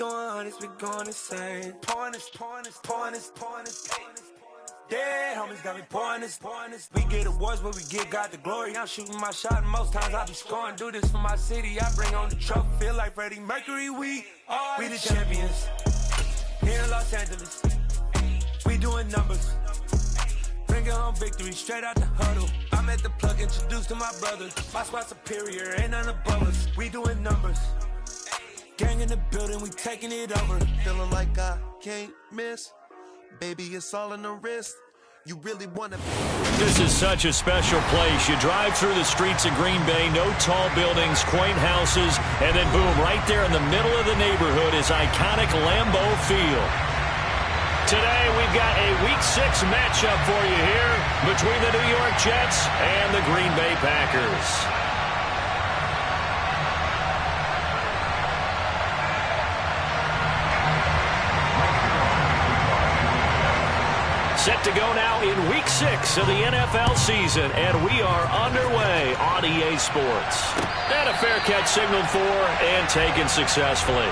doing hundreds, we going insane. Pointers. Dead homies got me pointers. We get awards, but we get God the glory. I'm shooting my shot, and most times I be scoring. Do this for my city, I bring on the trophy. Feel like Freddie Mercury, we the champions. Here in Los Angeles, we doing numbers. Bringing home victory, straight out the huddle. I'm at the plug, introduced to my brothers. My squad superior, ain't none above us. We doing numbers. Gang in the building, we taking it over. Feeling like I can't miss. Baby, it's all in the wrist. You really want to. This is such a special place. You drive through the streets of Green Bay, no tall buildings, quaint houses, and then boom, right there in the middle of the neighborhood is iconic Lambeau Field. Today, we've got a Week 6 matchup for you here between the New York Jets and the Green Bay Packers. Set to go now in Week 6 of the NFL season, and we are underway on EA Sports. And a fair catch signaled for and taken successfully.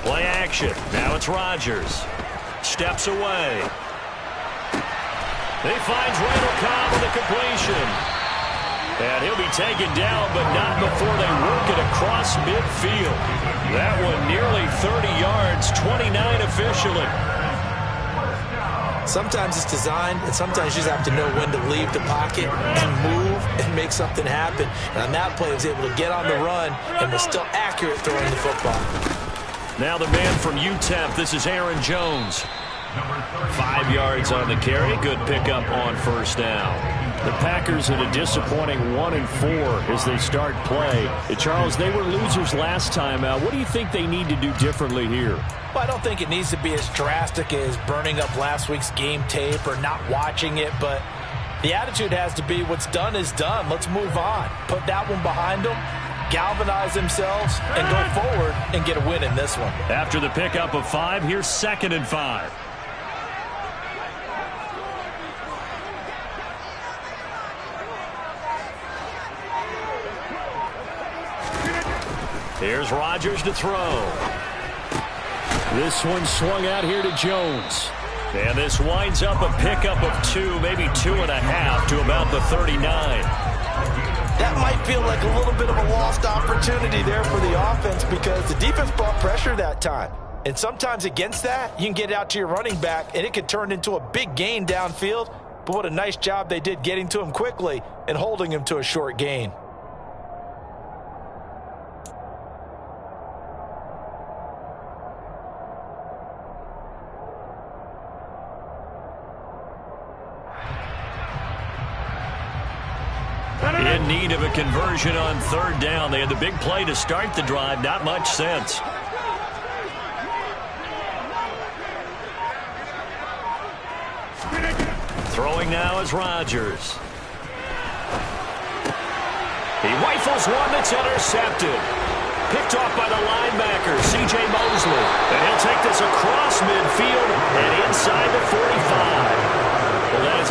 Play action. Now it's Rodgers. Steps away. He finds Randall Cobb with a completion. And he'll be taken down, but not before they work it across midfield. That one nearly 30 yards, 29 officially. Sometimes it's designed, and sometimes you just have to know when to leave the pocket and move and make something happen. And on that play, he was able to get on the run and was still accurate throwing the football. Now the man from UTEP, this is Aaron Jones. 5 yards on the carry. Good pickup on first down. The Packers at a disappointing 1-4 as they start play. Charles, they were losers last time out. What do you think they need to do differently here? Well, I don't think it needs to be as drastic as burning up last week's game tape or not watching it, but the attitude has to be what's done is done. Let's move on. Put that one behind them, galvanize themselves, and go forward and get a win in this one. After the pickup of 5, here's 2nd and 5. Here's Rodgers to throw. This one swung out here to Jones. And this winds up a pickup of 2, maybe 2.5 to about the 39. That might feel like a little bit of a lost opportunity there for the offense because the defense brought pressure that time. And sometimes against that, you can get out to your running back, and it could turn into a big gain downfield. But what a nice job they did getting to him quickly and holding him to a short gain. In need of a conversion on 3rd down. They had the big play to start the drive. Not much sense. Throwing now is Rodgers. He rifles one that's intercepted. Picked off by the linebacker, C.J. Mosley. And he'll take this across midfield and inside the 45. Well, that is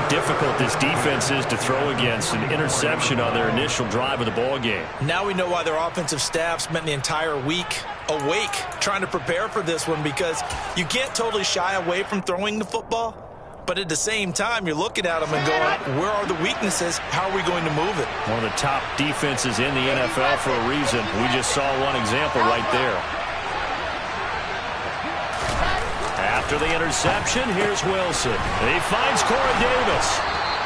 difficult this defense is to throw against. An interception on their initial drive of the ball game. Now we know why their offensive staff spent the entire week awake trying to prepare for this one, because you can't totally shy away from throwing the football, but at the same time you're looking at them and going, where are the weaknesses? How are we going to move it? One of the top defenses in the NFL for a reason. We just saw one example right there. After the interception, here's Wilson. And he finds Corey Davis.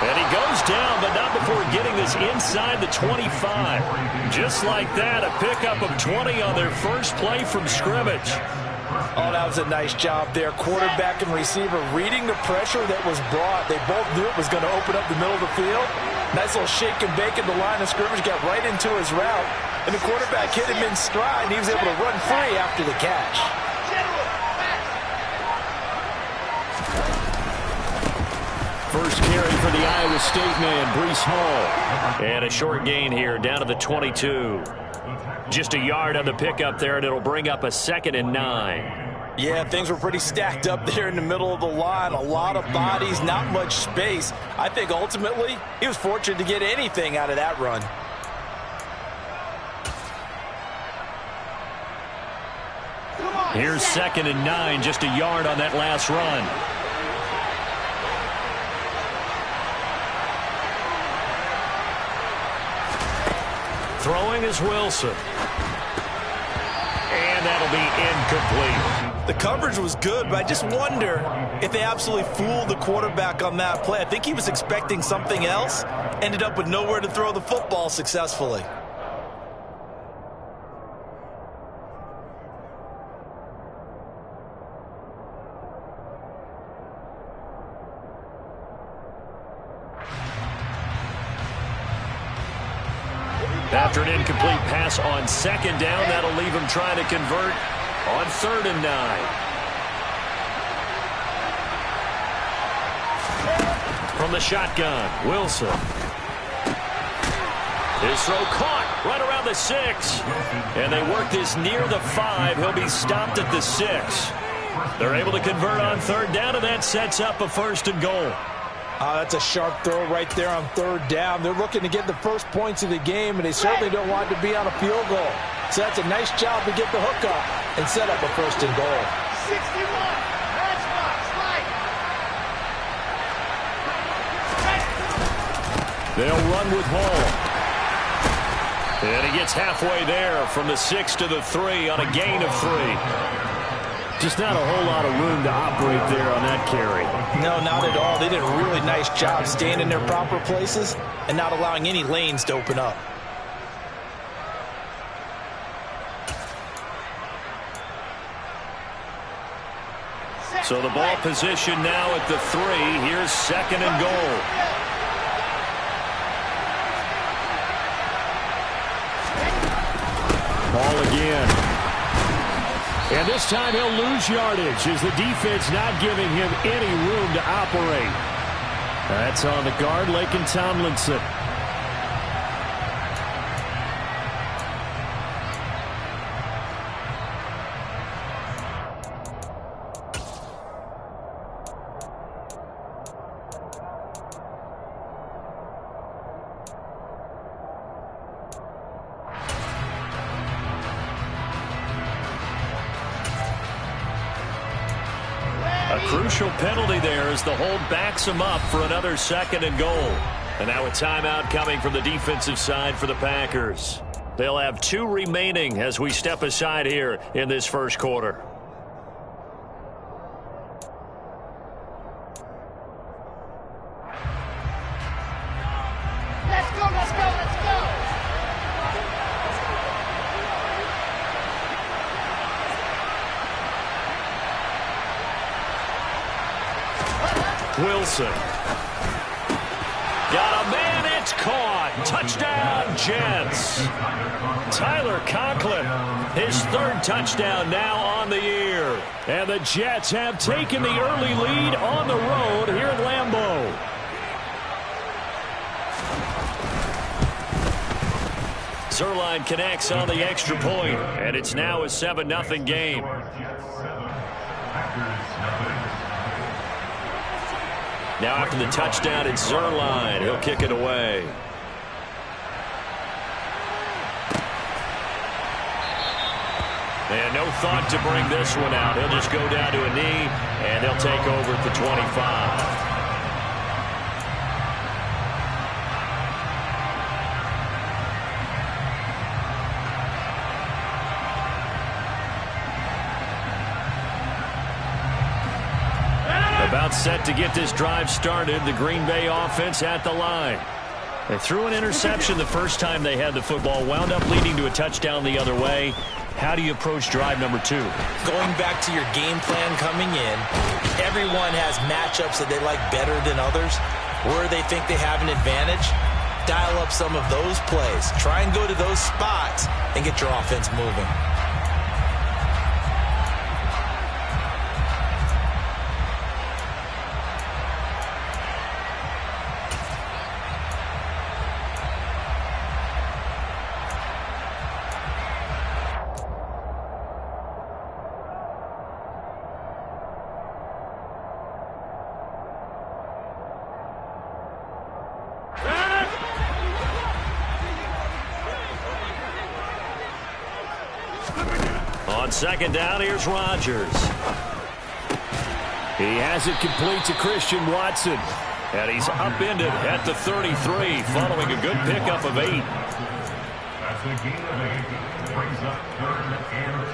And he goes down, but not before getting this inside the 25. Just like that, a pickup of 20 on their first play from scrimmage. Oh, that was a nice job there. Quarterback and receiver reading the pressure that was brought. They both knew it was going to open up the middle of the field. Nice little shake and bake at the line of scrimmage, got right into his route. And the quarterback hit him in stride, and he was able to run free after the catch. First carry for the Iowa State man, Breece Hall. And a short gain here, down to the 22. Just a yard on the pickup there, and it'll bring up a 2nd and 9. Yeah, things were pretty stacked up there in the middle of the line. A lot of bodies, not much space. I think ultimately he was fortunate to get anything out of that run. Here's 2nd and 9, just a yard on that last run. Throwing is Wilson. And that'll be incomplete. The coverage was good, but I just wonder if they absolutely fooled the quarterback on that play. I think he was expecting something else, ended up with nowhere to throw the football successfully. After an incomplete pass on 2nd down, that'll leave him trying to convert on 3rd and 9. From the shotgun, Wilson. His throw caught right around the 6. And they work this near the 5. He'll be stopped at the 6. They're able to convert on 3rd down, and that sets up a 1st and goal. That's a sharp throw right there on 3rd down. They're looking to get the first points of the game, and they certainly don't want it to be on a field goal. So that's a nice job to get the hook up and set up a 1st and goal. 61, matchbox, right. They'll run with Hall. And he gets halfway there from the 6 to the 3 on a gain of 3. Just not a whole lot of room to operate there on that carry. No, not at all. They did a really nice job staying in their proper places and not allowing any lanes to open up. So the ball position now at the 3. Here's 2nd and goal. Ball again. And this time he'll lose yardage as the defense not giving him any room to operate. That's on the guard, Laken Tomlinson. Crucial penalty there as the hold backs him up for another 2nd and goal. And now a timeout coming from the defensive side for the Packers. They'll have 2 remaining as we step aside here in this first quarter. Let's go, let's go, let's go. Wilson. Got a man, it's caught. Touchdown, Jets. Tyler Conklin, his 3rd touchdown now on the year. And the Jets have taken the early lead on the road here at Lambeau. Zuerlein connects on the extra point, and it's now a 7-0 game. Now after the touchdown, it's Zuerlein. He'll kick it away. And no thought to bring this one out. He'll just go down to a knee, and they'll take over at the 25. About set to get this drive started. The Green Bay offense at the line. They threw an interception the first time they had the football, wound up leading to a touchdown the other way. How do you approach drive number 2? Going back to your game plan coming in, everyone has matchups that they like better than others. Where they think they have an advantage, dial up some of those plays. Try and go to those spots and get your offense moving. On second down, here's Rodgers. He has it complete to Christian Watson. And he's upended at the 33, following a good pickup of 8. That's a gain of 8. Brings up 3rd and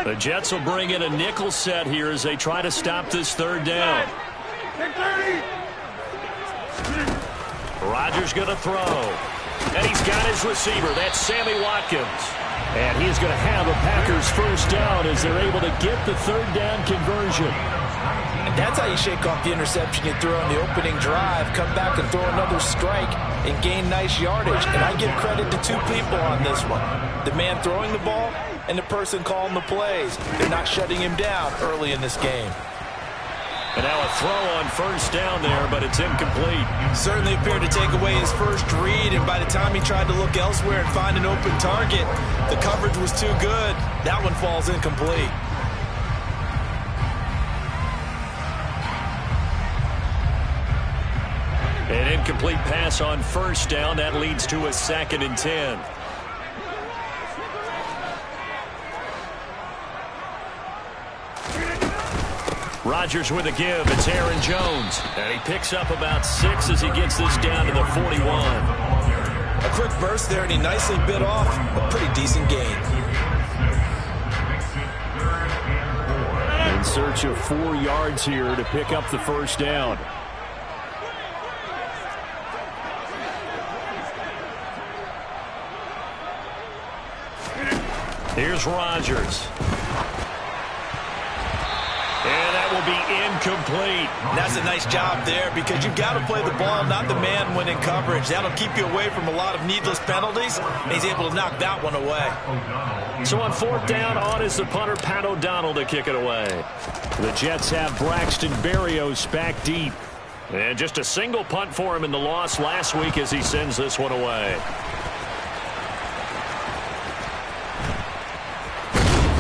2. The Jets will bring in a nickel set here as they try to stop this 3rd down. Rodgers going to throw. And he's got his receiver. That's Sammy Watkins. And he's going to have a Packers first down as they're able to get the 3rd down conversion. And that's how you shake off the interception you threw on the opening drive, come back and throw another strike and gain nice yardage. And I give credit to 2 people on this one. The man throwing the ball and the person calling the plays. They're not shutting him down early in this game. And now a throw on first down there, but it's incomplete. Certainly appeared to take away his first read, and by the time he tried to look elsewhere and find an open target, the coverage was too good. That one falls incomplete. An incomplete pass on first down. That leads to a 2nd and 10. Rodgers with a give. It's Aaron Jones. And he picks up about 6 as he gets this down to the 41. A quick burst there, and he nicely bit off a pretty decent gain. In search of 4 yards here to pick up the first down. Here's Rodgers. And that will be incomplete. That's a nice job there because you've got to play the ball, not the man when in coverage. That'll keep you away from a lot of needless penalties, and he's able to knock that one away. So on 4th down, on is the punter, Pat O'Donnell, to kick it away. The Jets have Braxton Berrios back deep. And just a single punt for him in the loss last week as he sends this one away.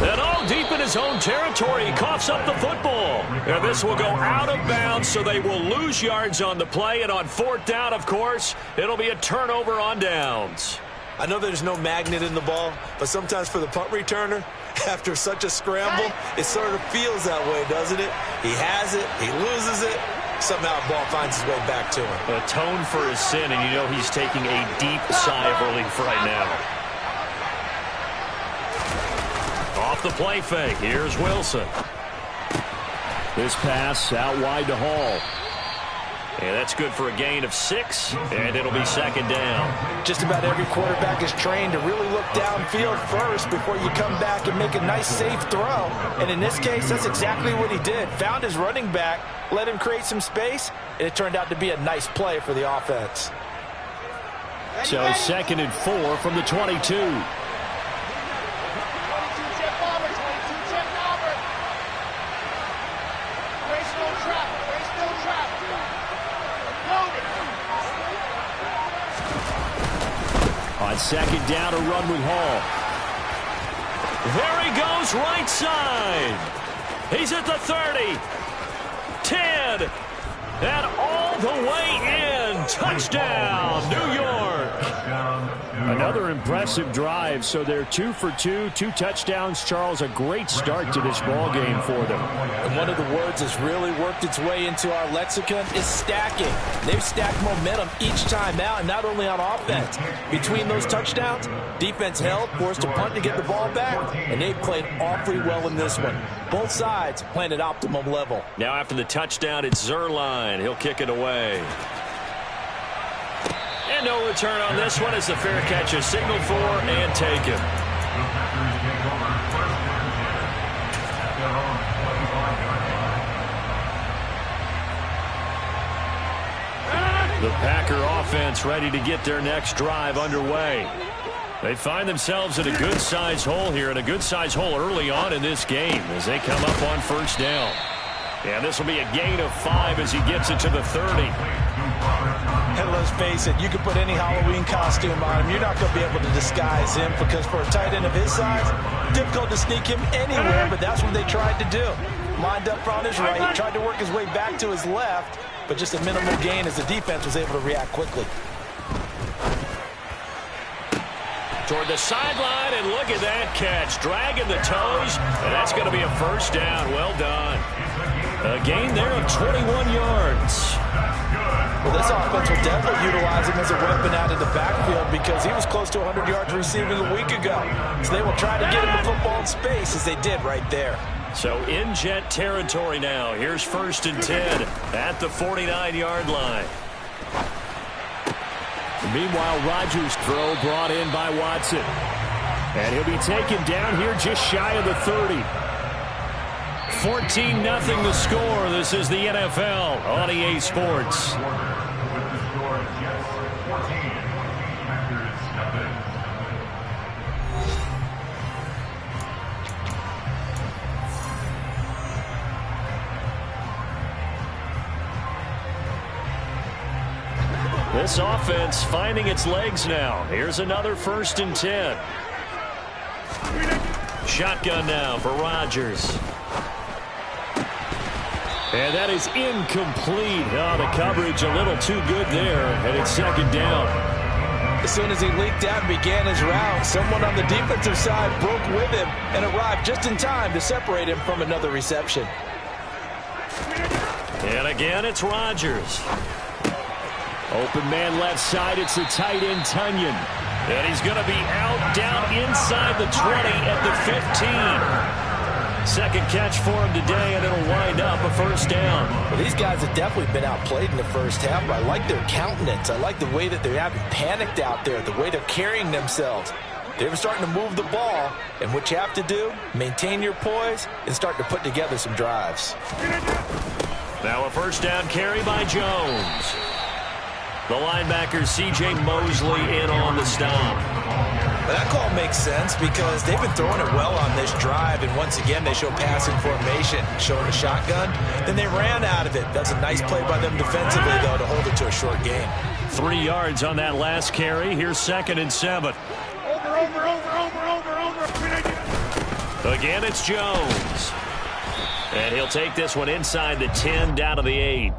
And all deep in his own territory, he coughs up the football. And this will go out of bounds, so they will lose yards on the play. And on 4th down, of course, it'll be a turnover on downs. I know there's no magnet in the ball, but sometimes for the punt returner, after such a scramble, it sort of feels that way, doesn't it? He has it, he loses it, somehow the ball finds its way back to him. Atone for his sin, and you know he's taking a deep sigh of relief right now. Off the play fake, here's Wilson. This pass out wide to Hall. And that's good for a gain of 6, and it'll be 2nd down. Just about every quarterback is trained to really look downfield first before you come back and make a nice, safe throw. And in this case, that's exactly what he did. Found his running back, let him create some space, and it turned out to be a nice play for the offense. So 2nd and 4 from the 22. On 2nd down, a run with Hall. There he goes, right side. He's at the 30, 10, and all the way in. Touchdown, New York. Another impressive drive, so they're 2 for 2, 2 touchdowns. Charles, a great start to this ball game for them. And one of the words that's really worked its way into our lexicon is stacking. They've stacked momentum each time out, and not only on offense. Between those touchdowns, defense held, forced a punt to get the ball back, and they've played awfully well in this one. Both sides playing at optimum level. Now after the touchdown, it's Zuerlein. He'll kick it away. And no return on this one as the fair catch is signaled for and taken. The Packer offense ready to get their next drive underway. They find themselves in a good-sized hole here, and a good-sized hole early on in this game as they come up on first down. And this will be a gain of 5 as he gets it to the 30. And let's face it, you can put any Halloween costume on him. You're not going to be able to disguise him because for a tight end of his size, difficult to sneak him anywhere, but that's what they tried to do. Lined up on his right, tried to work his way back to his left, but just a minimal gain as the defense was able to react quickly. Toward the sideline, and look at that catch. Dragging the toes, and that's going to be a first down. Well done. A gain there of 21 yards. Well, this offense will definitely utilize him as a weapon out of the backfield because he was close to 100 yards receiving a week ago. So they will try to get him the football in space as they did right there. So in jet territory now. Here's 1st and 10 at the 49-yard line. Meanwhile, Rodgers' throw brought in by Watson. And he'll be taken down here just shy of the 30. 14-0 the score. This is the NFL on EA Sports. This offense finding its legs now. Here's another 1st and 10. Shotgun now for Rodgers. And that is incomplete. Oh, the coverage a little too good there, and it's 2nd down. As soon as he leaked out and began his route, someone on the defensive side broke with him and arrived just in time to separate him from another reception. And again, it's Rodgers. Open man left side, it's the tight end Tunyon. And he's going to be out down inside the 20 at the 15. Second catch for him today, and it'll wind up a first down. Well, these guys have definitely been outplayed in the first half, but I like their countenance. I like the way that they haven't panicked out there, the way they're carrying themselves. They're starting to move the ball, and what you have to do, maintain your poise and start to put together some drives. Now a first down carry by Jones. The linebacker C.J. Mosley in on the stop. But that call makes sense because they've been throwing it well on this drive, and once again they show passing formation, showing a shotgun. Then they ran out of it. That's a nice play by them defensively, though, to hold it to a short gain. 3 yards on that last carry. Here's 2nd and 7. Again, it's Jones. And he'll take this one inside the 10, down to the 8.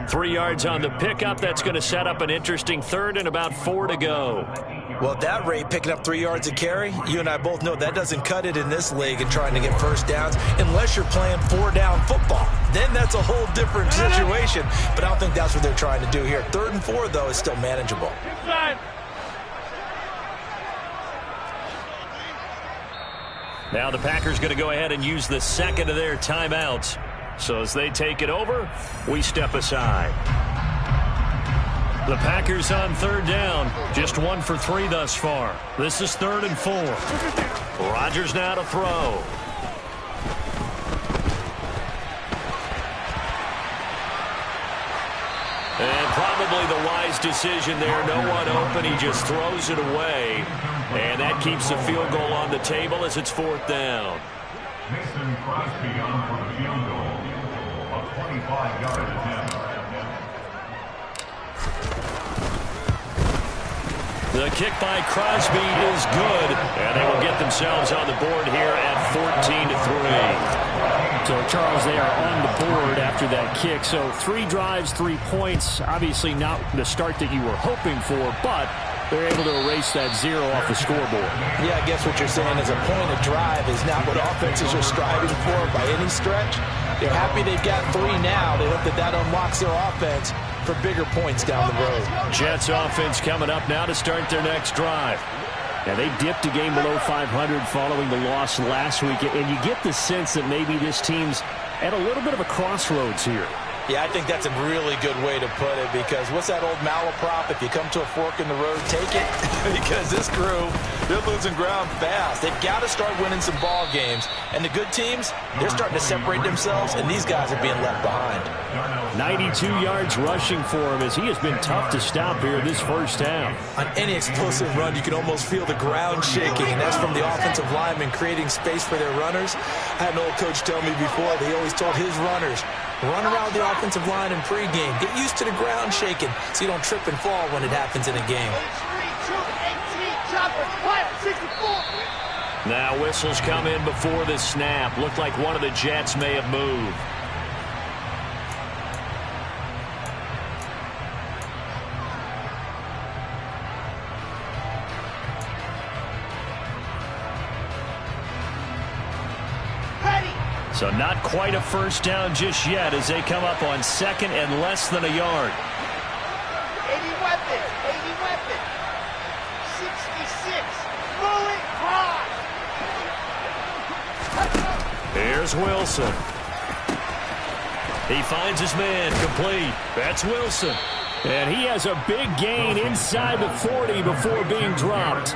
3 yards on the pickup. That's going to set up an interesting 3rd and about 4 to go. Well, at that rate, picking up 3 yards a carry, you and I both know that doesn't cut it in this league and trying to get first downs unless you're playing 4-down football. Then that's a whole different situation, but I don't think that's what they're trying to do here. 3rd and 4, though, is still manageable. Now the Packers going to go ahead and use the 2nd of their timeouts. So as they take it over, we step aside. The Packers on 3rd down. Just 1 for 3 thus far. This is 3rd and 4. Rodgers now to throw. And probably the wise decision there. No one open. He just throws it away. And that keeps the field goal on the table as it's 4th down. Mason Crosby on for the field goal. A 25-yard attempt. The kick by Crosby is good, and they will get themselves on the board here at 14-3. So, Charles, they are on the board after that kick. So 3 drives, 3 points. Obviously not the start that you were hoping for, but they're able to erase that 0 off the scoreboard. Yeah, I guess what you're saying is a point of drive is not what offenses are striving for by any stretch. They're happy they've got 3 now. They hope that unlocks their offense for bigger points down the road. Jets offense coming up now to start their next drive. Now, they dipped a game below 500 following the loss last week, and you get the sense that maybe this team's at a little bit of a crossroads here. Yeah, I think that's a really good way to put it, because what's that old malaprop? If you come to a fork in the road, take it. Because this crew, they're losing ground fast. They've got to start winning some ball games. And the good teams, they're starting to separate themselves, and these guys are being left behind. 92 yards rushing for him as he has been tough to stop here this first half. On any explosive run, you can almost feel the ground shaking, and that's from the offensive linemen creating space for their runners. I had an old coach tell me before, he always told his runners, run around the offensive line in pregame. Get used to the ground shaking so you don't trip and fall when it happens in a game. Now whistles come in before the snap. Looked like one of the Jets may have moved. So not quite a first down just yet as they come up on second and less than a yard. 80 weapons, 66, move it, hard. Here's Wilson. He finds his man, complete. That's Wilson. And he has a big gain inside the 40 before being dropped.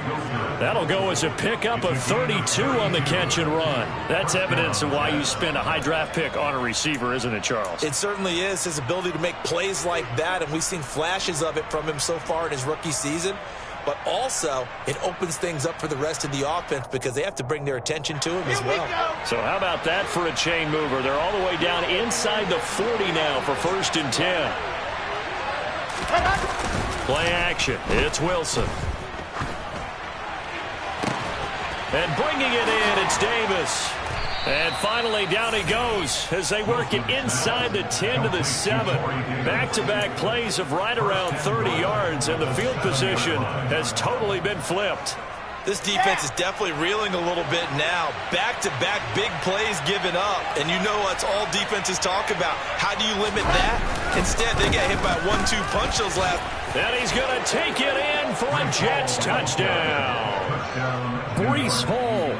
That'll go as a pickup of 32 on the catch and run. That's evidence of why you spend a high draft pick on a receiver, isn't it, Charles? It certainly is, his ability to make plays like that, and we've seen flashes of it from him so far in his rookie season. But also, it opens things up for the rest of the offense because they have to bring their attention to him as well. So how about that for a chain mover? They're all the way down inside the 40 now for 1st and 10. Play action. It's Wilson. And bringing it in, it's Davis. And finally, down he goes as they work it inside the 10 to the 7. Back-to-back plays of right around 30 yards, and the field position has totally been flipped. This defense is definitely reeling a little bit now. Back-to-back big plays given up. And you know that's all defenses talk about. How do you limit that? Instead, they got hit by a 1-2 punch those last. And he's going to take it in for a Jets touchdown. Breece Hall,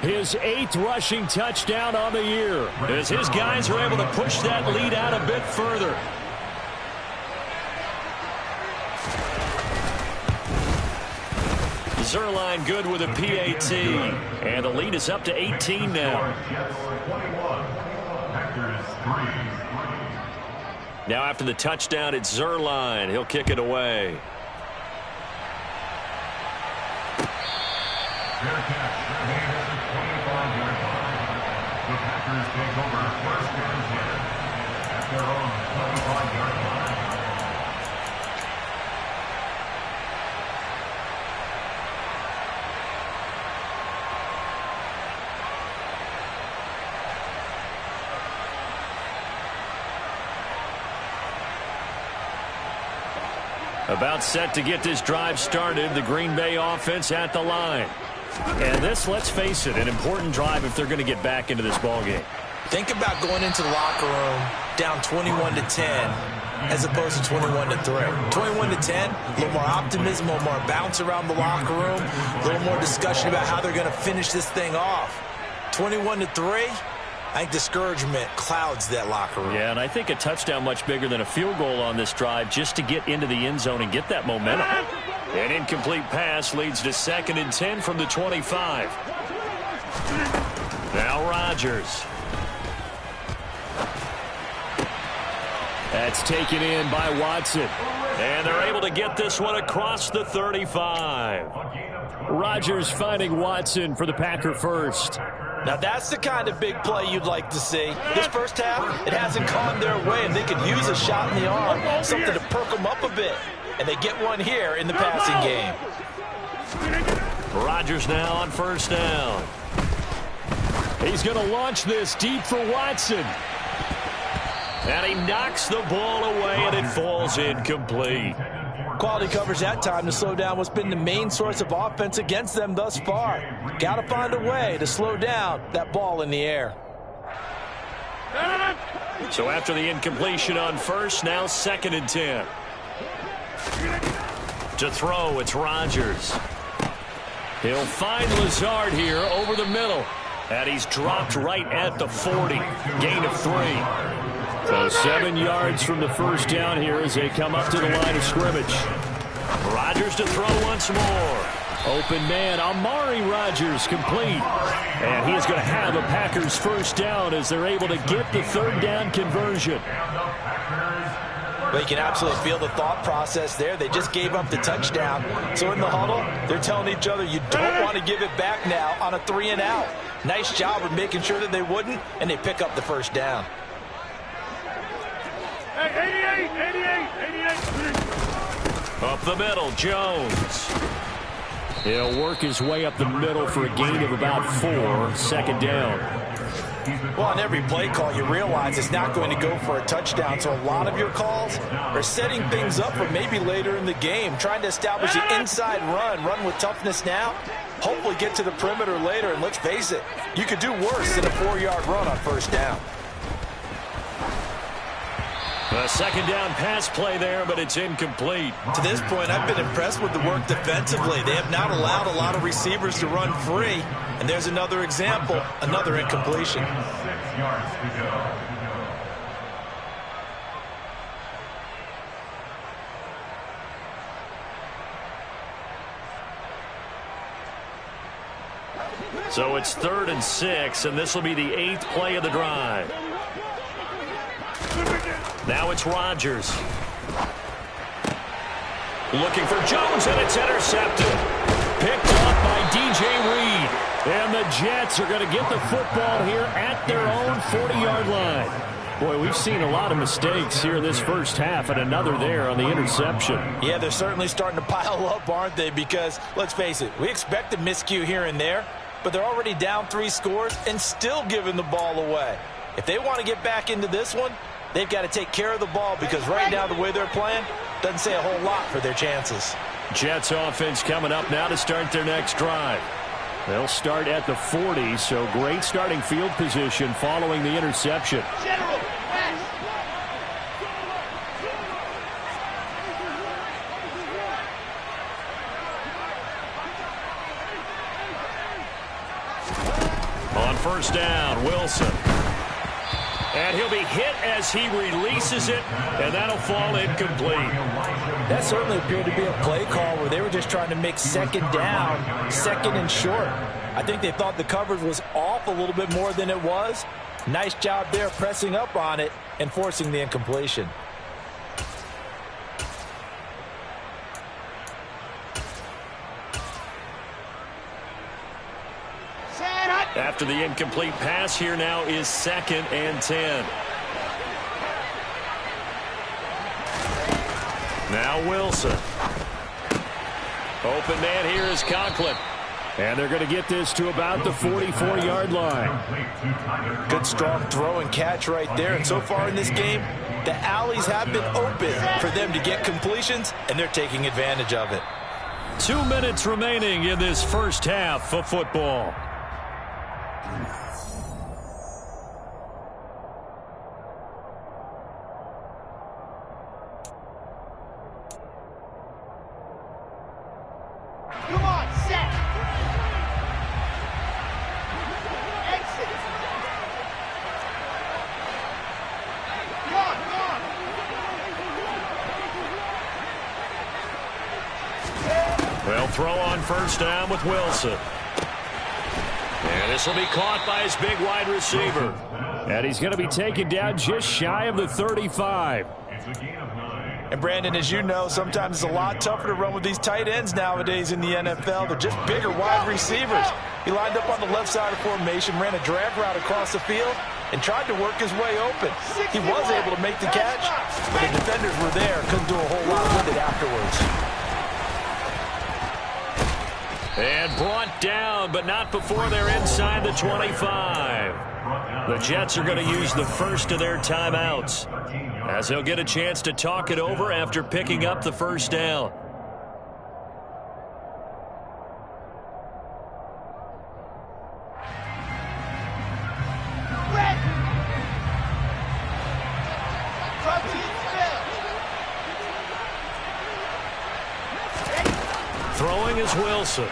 his 8th rushing touchdown on the year, as his guys are able to push that lead out a bit further. Zuerlein good with a PAT. And the lead is up to 18 now. Now after the touchdown, it's Zuerlein. He'll kick it away. Fair catch. The Packers take over 1st and 10 at their own 25-yard line. About set to get this drive started, the Green Bay offense at the line. And this, let's face it, an important drive if they're going to get back into this ballgame. Think about going into the locker room down 21-10 as opposed to 21-3. 21-10, a little more optimism, a little more bounce around the locker room, a little more discussion about how they're going to finish this thing off. 21-3, I think discouragement clouds that locker room. Yeah, and I think a touchdown much bigger than a field goal on this drive just to get into the end zone and get that momentum. An incomplete pass leads to 2nd and 10 from the 25. Now Rodgers. That's taken in by Watson. And they're able to get this one across the 35. Rodgers finding Watson for the Packer first. Now that's the kind of big play you'd like to see. This first half, it hasn't gone their way, and they could use a shot in the arm, something to perk them up a bit. and they get one here in the passing game. Rodgers now on first down. He's going to launch this deep for Watson. And he knocks the ball away, and it falls incomplete. Quality coverage that time to slow down what's been the main source of offense against them thus far. Got to find a way to slow down that ball in the air. So after the incompletion on first, now 2nd and 10. To throw, it's Rodgers. He'll find Lazard here over the middle. And he's dropped right at the 40. Gain of 3. So 7 yards from the first down here as they come up to the line of scrimmage. Rodgers to throw once more. Open man, Amari Rodgers complete. And he is going to have a Packers first down as they're able to get the 3rd down conversion. Well, you can absolutely feel the thought process there. They just gave up the touchdown. So in the huddle, they're telling each other, you don't want to give it back now on a 3 and out. Nice job of making sure that they wouldn't, and they pick up the first down. 88. Up the middle, Jones. He'll work his way up the middle for a gain of about 4. 2nd down. Well, on every play call, you realize it's not going to go for a touchdown. So a lot of your calls are setting things up for maybe later in the game, trying to establish the inside run with toughness now, hopefully get to the perimeter later. And let's face it, you could do worse than a 4-yard run on first down. A 2nd down pass play there, but it's incomplete. To this point, I've been impressed with the work defensively. They have not allowed a lot of receivers to run free. And there's another example, another incompletion. 6 yards to go. So it's 3rd and 6, and this will be the 8th play of the drive. Now it's Rodgers. Looking for Jones, and it's intercepted. Picked up by DJ Reed. And the Jets are going to get the football here at their own 40-yard line. Boy, we've seen a lot of mistakes here this first half, and another there on the interception. Yeah, they're certainly starting to pile up, aren't they? Because, let's face it, we expect a miscue here and there, but they're already down 3 scores and still giving the ball away. If they want to get back into this one, they've got to take care of the ball, because right now the way they're playing doesn't say a whole lot for their chances. Jets offense coming up now to start their next drive. They'll start at the 40, so great starting field position following the interception. General, West. On first down, Wilson. And he'll be hit as he releases it, and that'll fall incomplete. That certainly appeared to be a play call where they were just trying to make 2nd down, 2nd and short. I think they thought the coverage was off a little bit more than it was. Nice job there pressing up on it and forcing the incompletion. After the incomplete pass, here now is 2nd and 10. Now Wilson. Open man here is Conklin. And they're going to get this to about the 44-yard line. Good strong throw and catch right there. And so far in this game, the alleys have been open for them to get completions, and they're taking advantage of it. 2 minutes remaining in this first half of football. Come on, set. Exit. Come on. Well, throw on first down with Wilson. And this will be caught by his big wide receiver. And he's going to be taken down just shy of the 35. And Brandon, as you know, sometimes it's a lot tougher to run with these tight ends nowadays in the NFL. They're just bigger wide receivers. He lined up on the left side of formation, ran a drag route across the field, and tried to work his way open. He was able to make the catch, but the defenders were there, couldn't do a whole lot with it afterwards. And brought down, but not before they're inside the 25. The Jets are going to use the first of their timeouts, as they'll get a chance to talk it over after picking up the first down. Throwing is Wilson.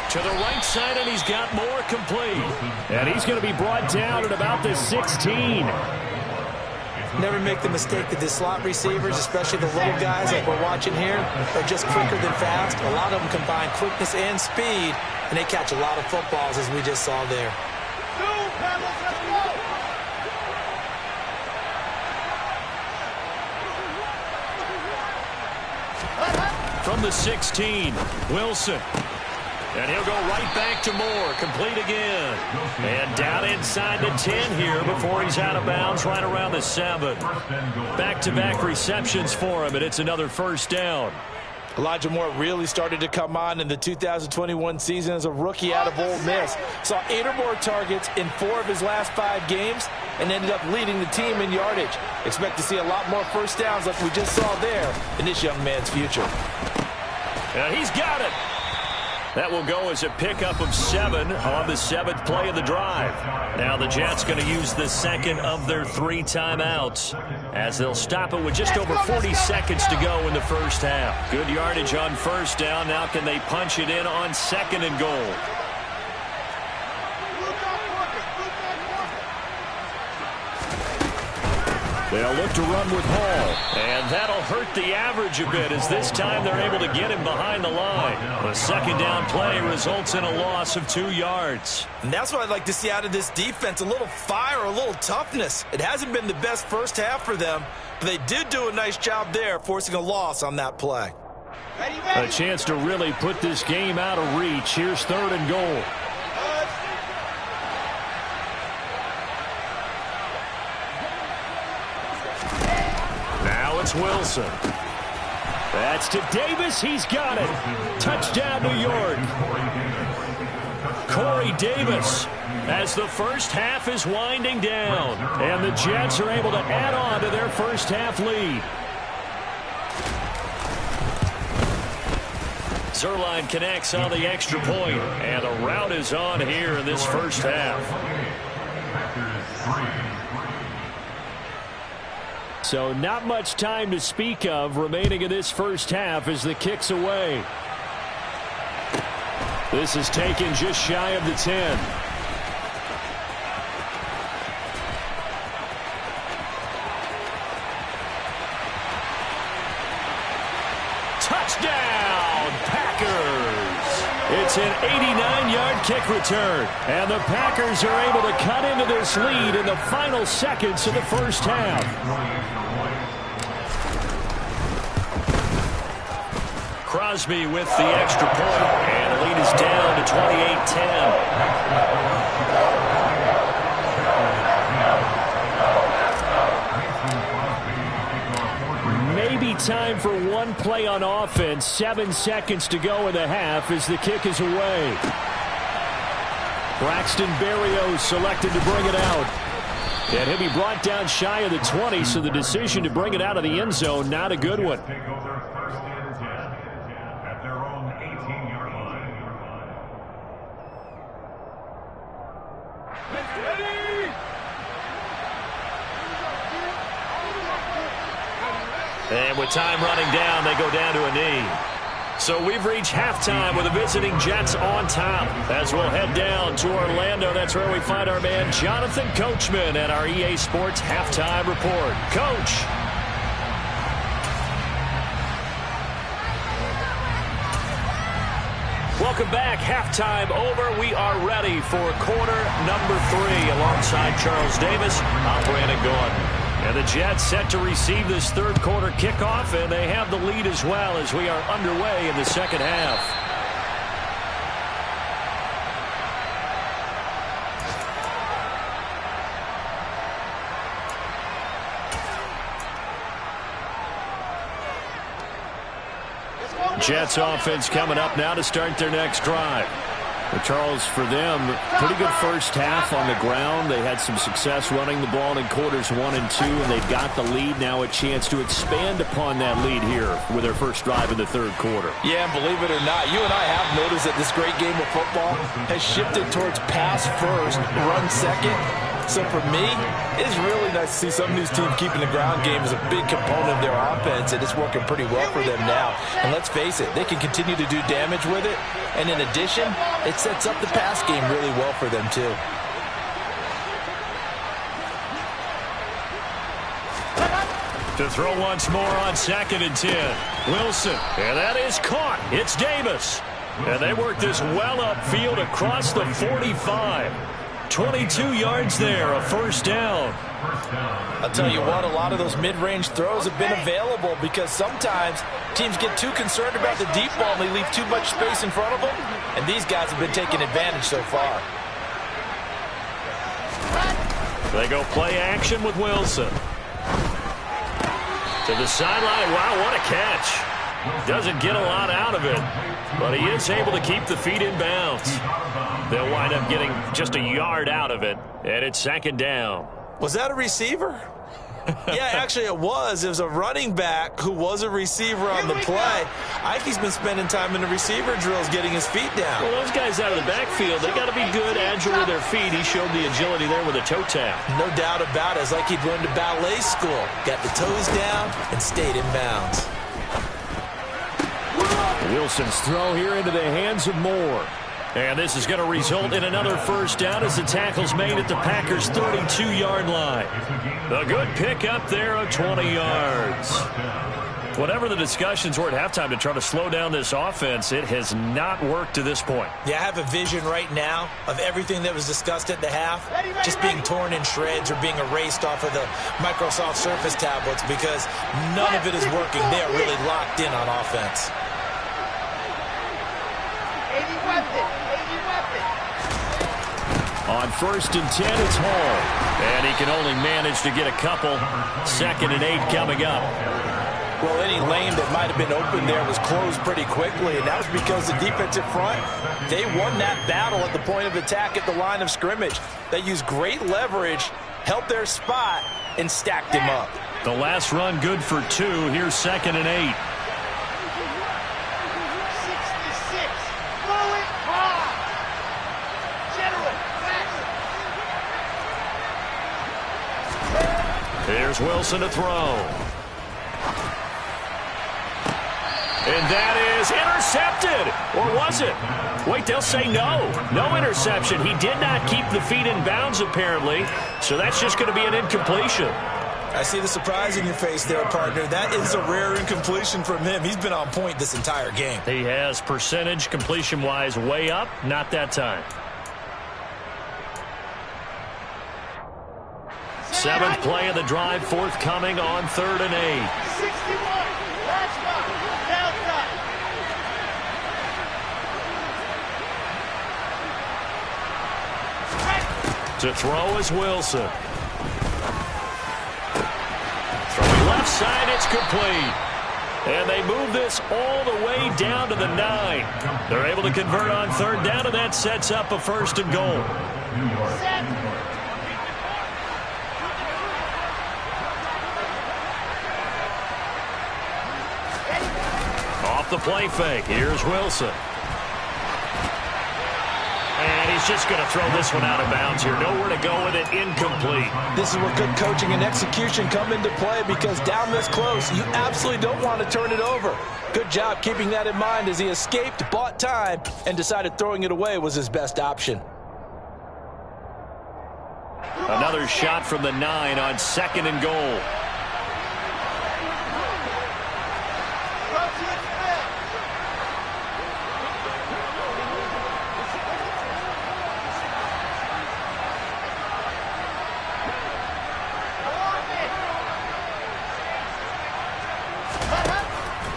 To the right side, and he's got more complete. And he's going to be brought down at about the 16. Never make the mistake that the slot receivers, especially the little guys like we're watching here, are just quicker than fast. A lot of them combine quickness and speed, and they catch a lot of footballs, as we just saw there. From the 16, Wilson. And he'll go right back to Moore. Complete again. And down inside the 10 here before he's out of bounds right around the 7. Back-to-back receptions for him, and it's another first down. Elijah Moore really started to come on in the 2021 season as a rookie out of Ole Miss. Saw 8 or more targets in 4 of his last 5 games and ended up leading the team in yardage. Expect to see a lot more first downs like we just saw there in this young man's future. And he's got it. That will go as a pickup of 7 on the 7th play of the drive. Now the Jets going to use the second of their 3 timeouts, as they'll stop it with just over 40 seconds to go in the first half. Good yardage on first down. Now can they punch it in on 2nd and goal? They'll look to run with Hall. And that'll hurt the average a bit, as this time they're able to get him behind the line. The second down play results in a loss of 2 yards. And that's what I'd like to see out of this defense, a little fire, a little toughness. It hasn't been the best first half for them, but they did do a nice job there, forcing a loss on that play. A chance to really put this game out of reach. Here's 3rd and goal. Now it's Wilson. That's to Davis. He's got it. Touchdown, New York. Corey Davis, as the first half is winding down. And the Jets are able to add on to their first half lead. Zuerlein connects on the extra point, and a rout is on here in this first half. So not much time to speak of remaining in this first half as the kick's away. This is taken just shy of the 10. Touchdown, Packers! It's an 89-yard kick return, and the Packers are able to cut into this lead in the final seconds of the first half. Crosby with the extra point, and the lead is down to 28-10. Maybe time for one play on offense. 7 seconds to go in the half as the kick is away. Braxton Berrios selected to bring it out. And he'll be brought down shy of the 20, so the decision to bring it out of the end zone, not a good one. And with time running down, they go down to a knee. So we've reached halftime with the visiting Jets on top. As we'll head down to Orlando, that's where we find our man Jonathan Coachman at our EA Sports Halftime Report. Coach. Welcome back. Halftime over. We are ready for quarter number 3 alongside Charles Davis. I'm Brandon Gordon. And the Jets set to receive this third quarter kickoff, and they have the lead as well as we are underway in the second half. Jets offense coming up now to start their next drive. Well, Charles, for them, pretty good first half on the ground. They had some success running the ball in quarters 1 and 2, and they've got the lead now, a chance to expand upon that lead here with their first drive in the third quarter. Yeah, and believe it or not, you and I have noticed that this great game of football has shifted towards pass first, run second. So for me, it's really nice to see some of these teams keeping the ground game as a big component of their offense, and it's working pretty well for them now. And let's face it, they can continue to do damage with it. And in addition, it sets up the pass game really well for them too. To throw once more on 2nd and 10. Wilson, and that is caught. It's Davis. And they work this well upfield across the 45. 22 yards there, a first down. I'll tell you what, a lot of those mid-range throws have been available because sometimes teams get too concerned about the deep ball and they leave too much space in front of them, and these guys have been taking advantage so far. They go play action with Wilson. To the sideline. Wow, what a catch. Doesn't get a lot out of it, but he is able to keep the feet in bounds. They'll wind up getting just a yard out of it, and it's 2nd down. Was that a receiver? Yeah, actually it was. It was a running back who was a receiver on the play. Ike's been spending time in the receiver drills getting his feet down. Well, those guys out of the backfield, they got to be good, agile with their feet. He showed the agility there with a toe tap. No doubt about it. It's like he'd learned to ballet school. Got the toes down and stayed in bounds. Wilson's throw here into the hands of Moore. And this is going to result in another first down as the tackle's made at the Packers' 32-yard line. A good pickup there of 20 yards. Whatever the discussions were at halftime to try to slow down this offense, it has not worked to this point. Yeah, I have a vision right now of everything that was discussed at the half just being torn in shreds or being erased off of the Microsoft Surface tablets because none of it is working. They are really locked in on offense. 80 weapon. On 1st and 10, it's Hall. And he can only manage to get a couple. 2nd and 8 coming up. Well, any lane that might have been open there was closed pretty quickly, and that was because the defensive front, they won that battle at the point of attack at the line of scrimmage. They used great leverage, held their spot, and stacked him up. The last run good for 2. Here's 2nd and 8. 66. Throw it hard. General, fast. Here's Wilson to throw. And that is intercepted. Or was it? Wait, they'll say no. No interception. He did not keep the feet in bounds, apparently. So that's just going to be an incompletion. I see the surprise in your face there, partner. That is a rare incompletion from him. He's been on point this entire game. He has percentage completion-wise way up. Not that time. 7th play of the drive, forthcoming on 3rd and 8. 61. Last one. Downside. To throw is Wilson. Throwing left side, it's complete. And they move this all the way down to the 9. They're able to convert on 3rd down, and that sets up a 1st and goal. Set. Off the play fake, here's Wilson. And he's just going to throw this one out of bounds here. Nowhere to go with it, incomplete. This is where good coaching and execution come into play because down this close, you absolutely don't want to turn it over. Good job keeping that in mind as he escaped, bought time, and decided throwing it away was his best option. Another shot from the 9 on 2nd and goal.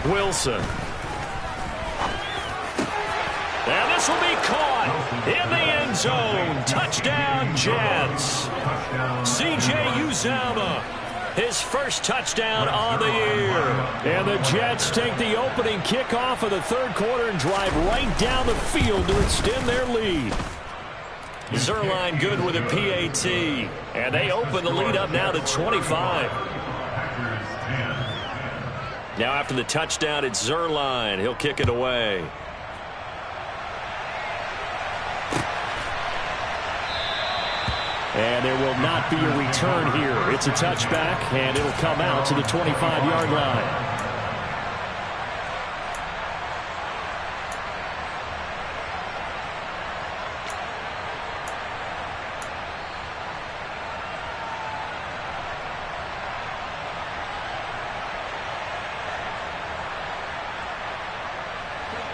Wilson. And this will be caught in the end zone. Touchdown, Jets. C.J. Uzomah his first touchdown on the year. And the Jets take the opening kickoff of the third quarter and drive right down the field to extend their lead. Zuerlein good with a PAT. And they open the lead up now to 25. Now after the touchdown, it's Zuerlein. He'll kick it away. And there will not be a return here. It's a touchback, and it'll come out to the 25-yard line.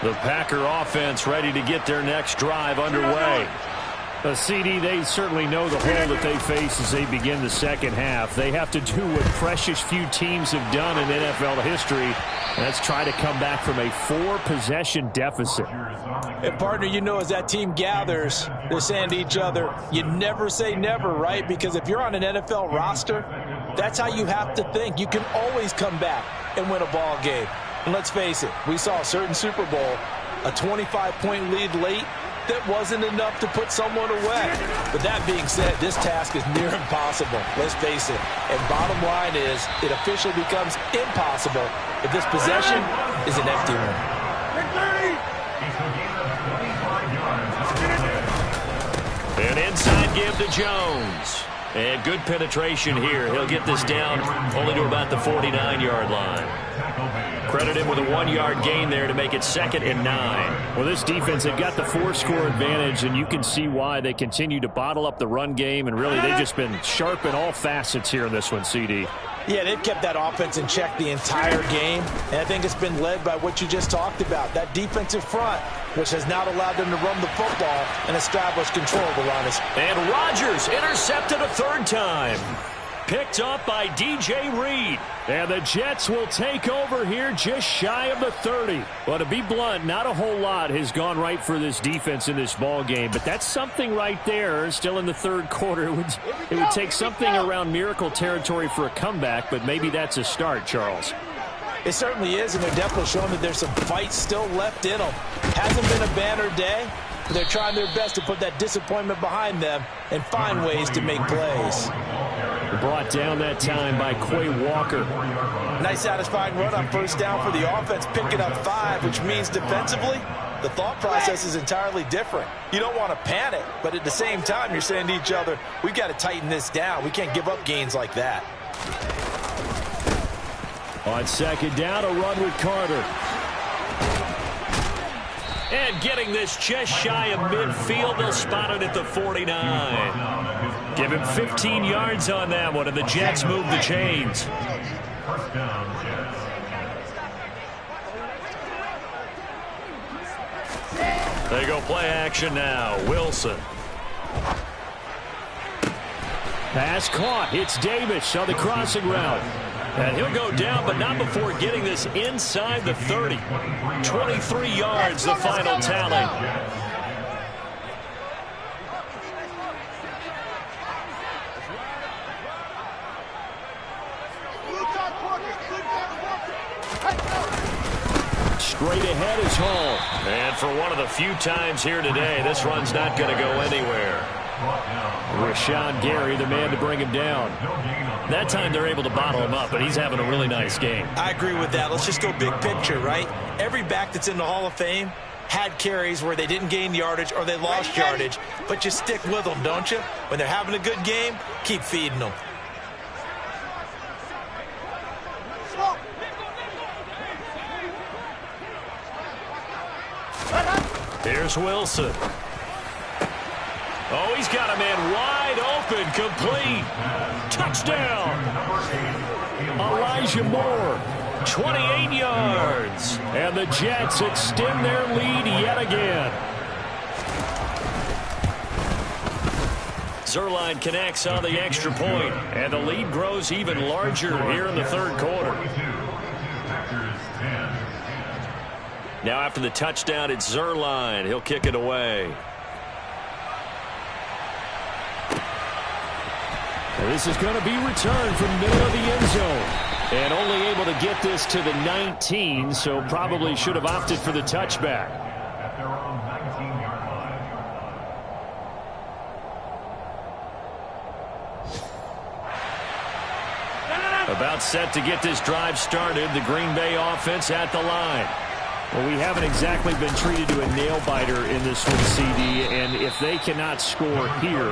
The Packer offense ready to get their next drive underway. CD, they certainly know the hole that they face as they begin the second half. They have to do what precious few teams have done in NFL history. And that's try to come back from a 4-possession deficit. And partner, you know, as that team gathers, they're saying to each other, you never say never, right? Because if you're on an NFL roster, that's how you have to think. You can always come back and win a ball game. And let's face it, we saw a certain Super Bowl, a 25-point lead late, that wasn't enough to put someone away. But that being said, this task is near impossible. Let's face it. And bottom line is, it officially becomes impossible if this possession is an empty one. An inside give to Jones. And good penetration here. He'll get this down only to about the 49-yard line. Credit him with a 1-yard gain there to make it 2nd and 9. Well, this defense, they've got the 4-score advantage, and you can see why they continue to bottle up the run game, and really they've just been sharp in all facets here in this one, CD. Yeah, they've kept that offense in check the entire game, and I think it's been led by what you just talked about, that defensive front, which has now allowed them to run the football and establish control of the line. And Rodgers intercepted a 3rd time. Picked up by DJ Reed. And the Jets will take over here just shy of the 30. Well, to be blunt, not a whole lot has gone right for this defense in this ball game, but that's something right there. Still in the third quarter. It would take something around miracle territory for a comeback, but maybe that's a start, Charles. It certainly is, and they're definitely showing that there's some fight still left in them. Hasn't been a banner day, but they're trying their best to put that disappointment behind them and find ways to make plays. Brought down that time by Quay Walker. Nice satisfying run on 1st down for the offense, picking up 5, which means defensively, the thought process is entirely different. You don't want to panic, but at the same time, you're saying to each other, we've got to tighten this down. We can't give up gains like that. On 2nd down, a run with Carter. And getting this just shy of midfield, they'll spot it at the 49. Give him 15 yards on that one, and the Jets move the chains. They go play action now. Wilson. Pass caught. It's Davis on the crossing route. And he'll go down, but not before getting this inside the 30. 23 yards, the final tally. Straight ahead is Hall. And for one of the few times here today, this run's not going to go anywhere. Rashawn Gary, the man to bring him down. That time they're able to bottle him up, but he's having a really nice game. I agree with that. Let's just go big picture, right? Every back that's in the Hall of Fame had carries where they didn't gain yardage or they lost yardage, but you stick with them, don't you? When they're having a good game, keep feeding them. Here's Wilson. Oh, he's got a man wide open, complete. Touchdown. Elijah Moore. 28 yards. And the Jets extend their lead yet again. Zuerlein connects on the extra point, and the lead grows even larger here in the third quarter. Now after the touchdown, it's Zuerlein. He'll kick it away. This is going to be returned from the middle of the end zone. And only able to get this to the 19, so probably should have opted for the touchback. At their own 19-yard line. About set to get this drive started. The Green Bay offense at the line. Well, we haven't exactly been treated to a nail-biter in this one, CD, and if they cannot score here,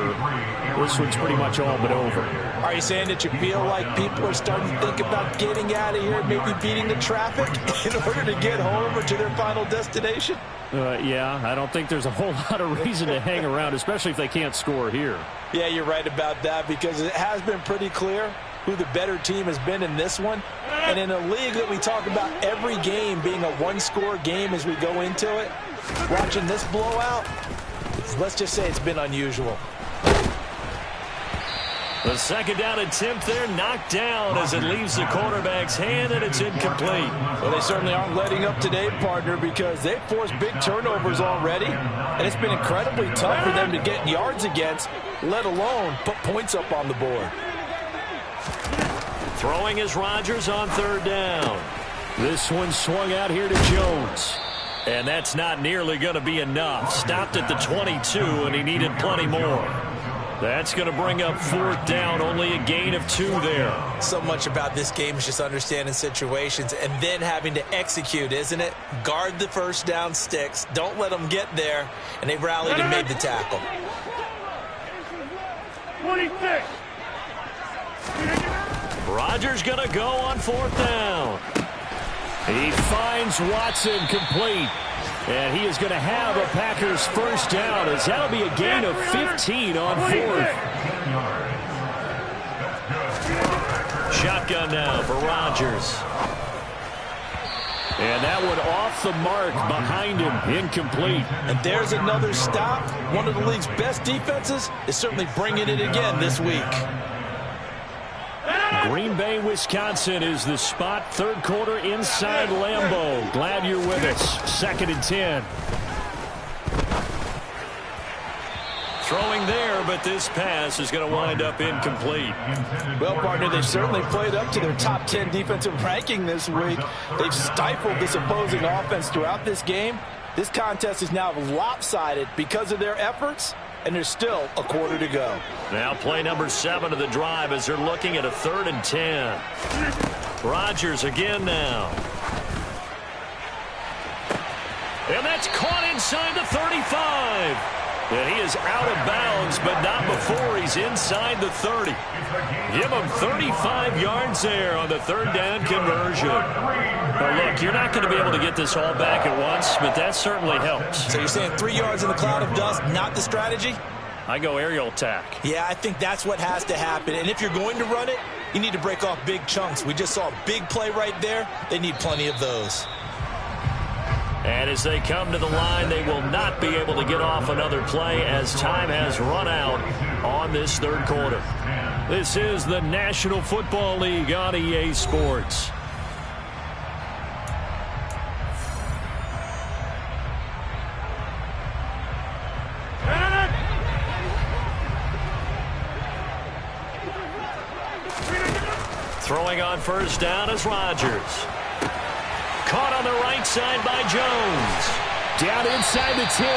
this one's pretty much all but over. Are you saying that you feel like people are starting to think about getting out of here, maybe beating the traffic in order to get home or to their final destination? Yeah, I don't think there's a whole lot of reason to hang around, especially if they can't score here. Yeah, you're right about that, because it has been pretty clear who the better team has been in this one. And in a league that we talk about every game being a one-score game as we go into it, watching this blowout, let's just say it's been unusual. The second down attempt there knocked down as it leaves the quarterback's hand, and it's incomplete. Well, they certainly aren't letting up today, partner, because they've forced big turnovers already, and it's been incredibly tough for them to get yards against, let alone put points up on the board. Throwing is Rodgers on third down. This one swung out here to Jones. And that's not nearly going to be enough. Stopped at the 22, and he needed plenty more. That's going to bring up fourth down, only a gain of 2 there. So much about this game is just understanding situations and then having to execute, isn't it? Guard the first down sticks. Don't let them get there. And they rallied and made the tackle. 26. Rodgers going to go on fourth down. He finds Watson complete. And he is going to have a Packers first down, as that'll be a gain of 15 on fourth. Shotgun now for Rodgers. And that one off the mark behind him, incomplete. And there's another stop. One of the league's best defenses is certainly bringing it again this week. Green Bay, Wisconsin is the spot. Third quarter inside Lambeau. Glad you're with us. 2nd and 10. Throwing there, but this pass is going to wind up incomplete. Well, partner, they've certainly played up to their top 10 defensive ranking this week. They've stifled this opposing offense throughout this game. This contest is now lopsided because of their efforts, and there's still a quarter to go. Now play number 7 of the drive as they're looking at a 3rd and 10. Rodgers again now. And that's caught inside the 35. And he is out of bounds, but not before he's inside the 30. Give him 35 yards there on the 3rd down conversion. Now look, you're not going to be able to get this all back at once, but that certainly helps. So you're saying 3 yards in the cloud of dust, not the strategy? I go aerial attack. Yeah, I think that's what has to happen. And if you're going to run it, you need to break off big chunks. We just saw a big play right there. They need plenty of those. And as they come to the line, they will not be able to get off another play as time has run out on this 3rd quarter. This is the National Football League on EA Sports. Throwing on first down is Rodgers. Caught on the right side by Jones. Down inside the 10.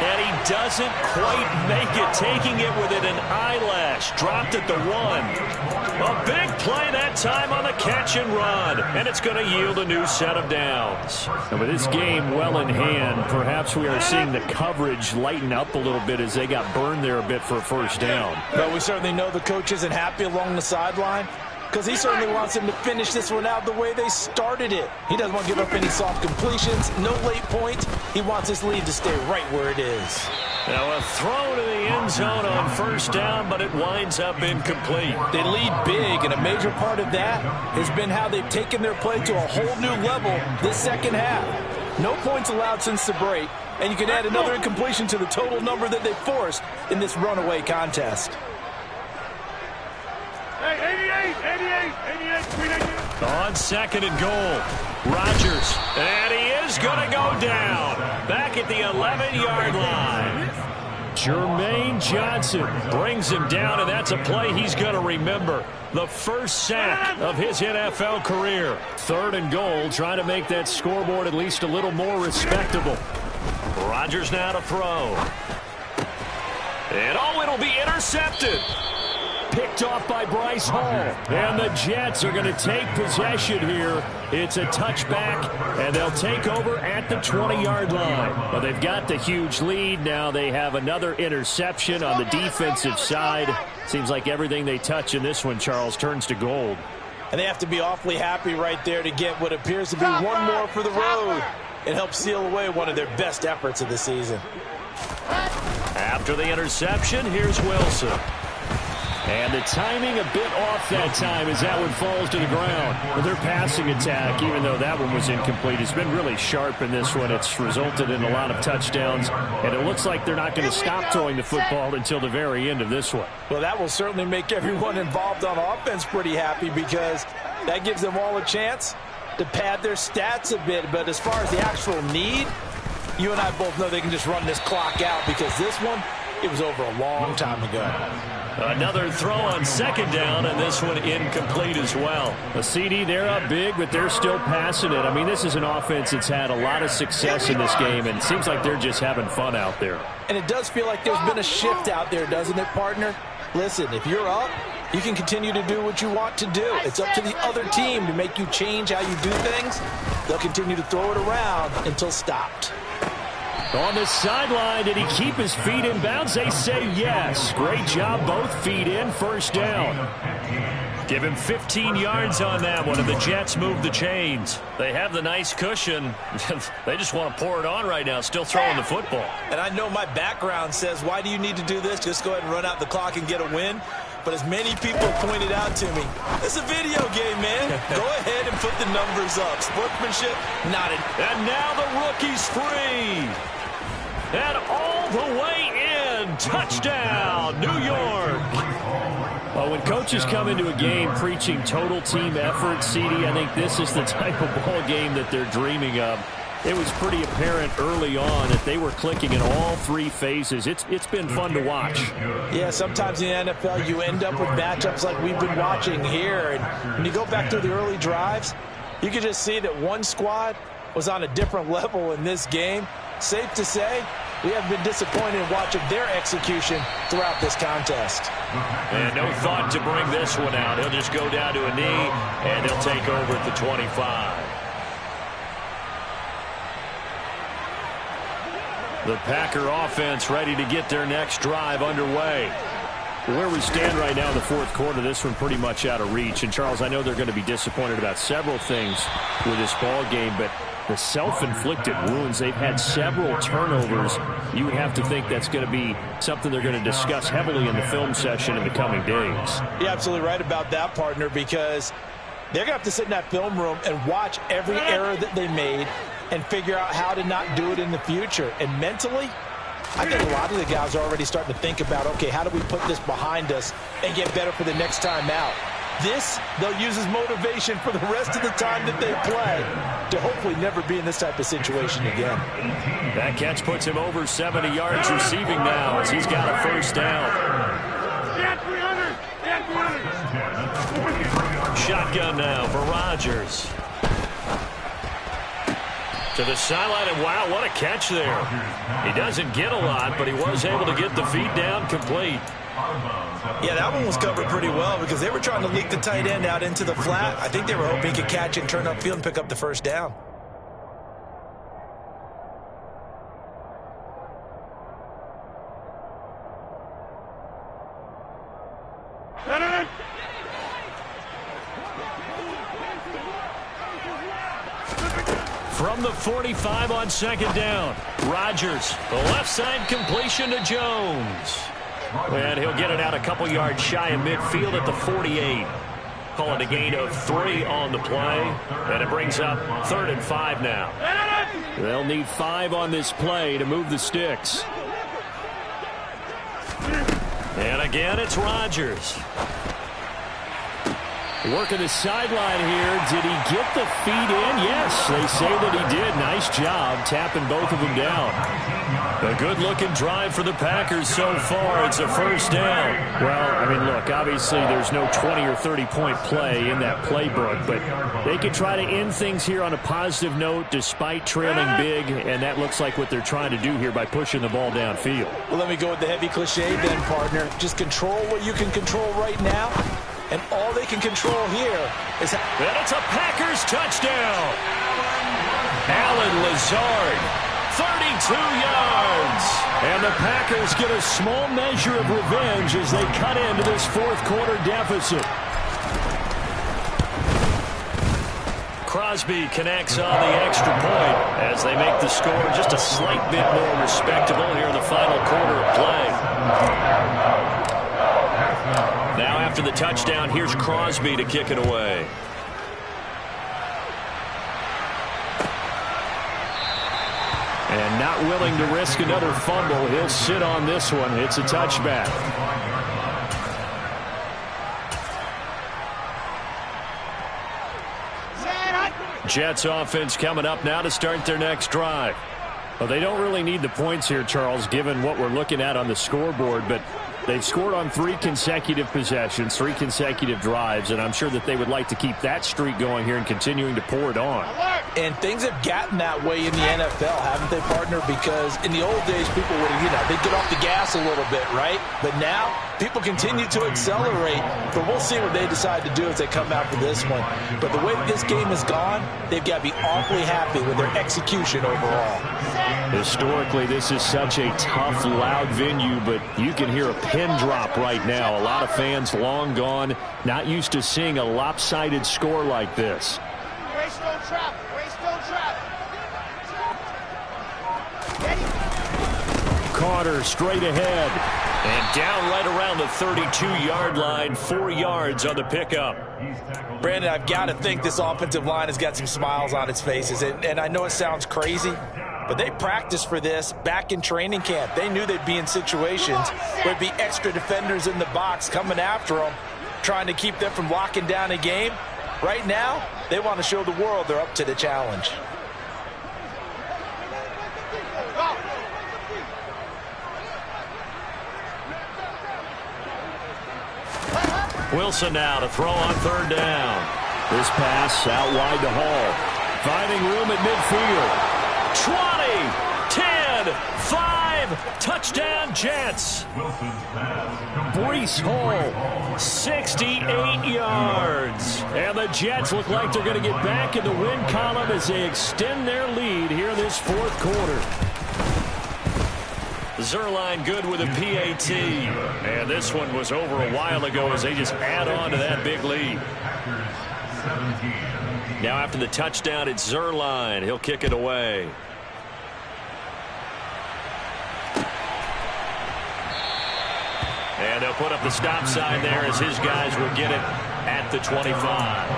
And he doesn't quite make it, taking it within an eyelash. Dropped at the 1. A big play that time on the catch and run. And it's going to yield a new set of downs. And with this game well in hand, perhaps we are seeing the coverage lighten up a little bit as they got burned there a bit for a first down. But we certainly know the coach isn't happy along the sideline, because he certainly wants them to finish this one out the way they started it. He doesn't want to give up any soft completions, no late points. He wants his lead to stay right where it is. Now a throw to the end zone on first down, but it winds up incomplete. They lead big, and a major part of that has been how they've taken their play to a whole new level this second half. No points allowed since the break, and you can add another incompletion to the total number that they forced in this runaway contest. On 2nd and goal, Rodgers, and he is going to go down back at the 11-yard line. Jermaine Johnson brings him down, and that's a play he's going to remember. The first sack of his NFL career. 3rd and goal, trying to make that scoreboard at least a little more respectable. Rodgers now to throw. And it'll be intercepted. Picked off by Bryce Hall. And the Jets are going to take possession here. It's a touchback, and they'll take over at the 20-yard line. Well, they've got the huge lead. Now they have another interception on the defensive side. Seems like everything they touch in this one, Charles, turns to gold. And they have to be awfully happy right there to get what appears to be one more for the road. It helps seal away one of their best efforts of the season. After the interception, here's Wilson. And the timing a bit off that time as that one falls to the ground. Well, their passing attack, even though that one was incomplete, has been really sharp in this one. It's resulted in a lot of touchdowns, and it looks like they're not going to stop throwing the football until the very end of this one. Well, that will certainly make everyone involved on offense pretty happy because that gives them all a chance to pad their stats a bit. But as far as the actual need, you and I both know they can just run this clock out because this one, it was over a long time ago. Another throw on 2nd down, and this one incomplete as well. The CD, they're up big, but they're still passing it. I mean, this is an offense that's had a lot of success in this game, and it seems like they're just having fun out there. And it does feel like there's been a shift out there, doesn't it, partner? Listen, if you're up, you can continue to do what you want to do. It's up to the other team to make you change how you do things. They'll continue to throw it around until stopped. On the sideline, did he keep his feet in bounds? They say yes. Great job, both feet in, 1st down. Give him 15 yards on that one, and the Jets move the chains. They have the nice cushion. They just want to pour it on right now, still throwing the football. And I know my background says, why do you need to do this? Just go ahead and run out the clock and get a win. But as many people pointed out to me, it's a video game, man. Go ahead and put the numbers up. Sportsmanship, not it. And now the rookie's free. And all the way in. Touchdown, New York. Well, when coaches come into a game preaching total team effort, CD, I think this is the type of ball game that they're dreaming of. It was pretty apparent early on that they were clicking in all 3 phases. It's been fun to watch. Yeah, sometimes in the NFL you end up with matchups like we've been watching here. And when you go back to the early drives, you can just see that one squad was on a different level in this game. Safe to say, we have been disappointed in watching their execution throughout this contest. And no thought to bring this one out. He'll just go down to a knee, and he'll take over at the 25. The Packer offense ready to get their next drive underway. Where we stand right now in the 4th quarter, this one pretty much out of reach. And, Charles, I know they're going to be disappointed about several things with this ball game, but the self-inflicted wounds, they've had several turnovers. You would have to think that's going to be something they're going to discuss heavily in the film session in the coming days. You're absolutely right about that, partner, because they're going to have to sit in that film room and watch every error that they made and figure out how to not do it in the future. And mentally, I think a lot of the guys are already starting to think about, okay, how do we put this behind us and get better for the next time out? This, they'll use as motivation for the rest of the time that they play to hopefully never be in this type of situation again. That catch puts him over 70 yards receiving now as he's got a 1st down. Shotgun now for Rodgers. To the sideline, and wow, what a catch there. He doesn't get a lot, but he was able to get the feet down complete. Yeah, that one was covered pretty well because they were trying to leak the tight end out into the flat. I think they were hoping he could catch it and turn upfield and pick up the 1st down. From the 45 on 2nd down, Rodgers, the left side completion to Jones. And he'll get it out a couple yards shy of midfield at the 48. Call it a gain of 3 on the play, and it brings up 3rd and 5 now. They'll need 5 on this play to move the sticks. And again, it's Rodgers. Working the sideline here. Did he get the feet in? Yes, they say that he did. Nice job tapping both of them down. A good-looking drive for the Packers so far. It's a first down. Well, I mean, look, obviously there's no 20 or 30-point play in that playbook, but they can try to end things here on a positive note despite trailing big, and that looks like what they're trying to do here by pushing the ball downfield. Well, let me go with the heavy cliche then, partner. Just control what you can control right now. And all they can control here is... And it's a Packers touchdown. Allen Lazard, 32 yards. And the Packers get a small measure of revenge as they cut into this fourth quarter deficit. Crosby connects on the extra point as they make the score just a slight bit more respectable here in the final quarter of play. Now after the touchdown, here's Crosby to kick it away. And not willing to risk another fumble. He'll sit on this one. It's a touchback. Jets offense coming up now to start their next drive. Well, they don't really need the points here, Charles, given what we're looking at on the scoreboard, but they've scored on 3 consecutive possessions, 3 consecutive drives, and I'm sure that they would like to keep that streak going here and continuing to pour it on. And things have gotten that way in the NFL, haven't they, partner? Because in the old days, people would have, they'd get off the gas a little bit, right? But now, people continue to accelerate, but we'll see what they decide to do as they come out for this one. But the way that this game has gone, they've got to be awfully happy with their execution overall. Historically, this is such a tough, loud venue, but you can hear a pin drop right now. A lot of fans long gone, not used to seeing a lopsided score like this. Race don't trap. Race don't trap. Carter straight ahead. And down right around the 32-yard line, 4 yards on the pickup. Brandon, I've got to think this offensive line has got some smiles on its faces. And I know it sounds crazy, but they practiced for this back in training camp. They knew they'd be in situations where there'd be extra defenders in the box coming after them, trying to keep them from locking down a game. Right now, they want to show the world they're up to the challenge. Wilson now to throw on third down. This pass out wide to Hall. Finding room at midfield. 20, 10, 5, touchdown Jets. Breece Hall, 68 yards. And the Jets look like they're going to get back in the win column as they extend their lead here in this fourth quarter. Zuerlein good with a PAT. And this one was over a while ago as they just add on to that big lead. Now after the touchdown, it's Zuerlein. He'll kick it away. And they'll put up the stop sign there as his guys will get it at the 25.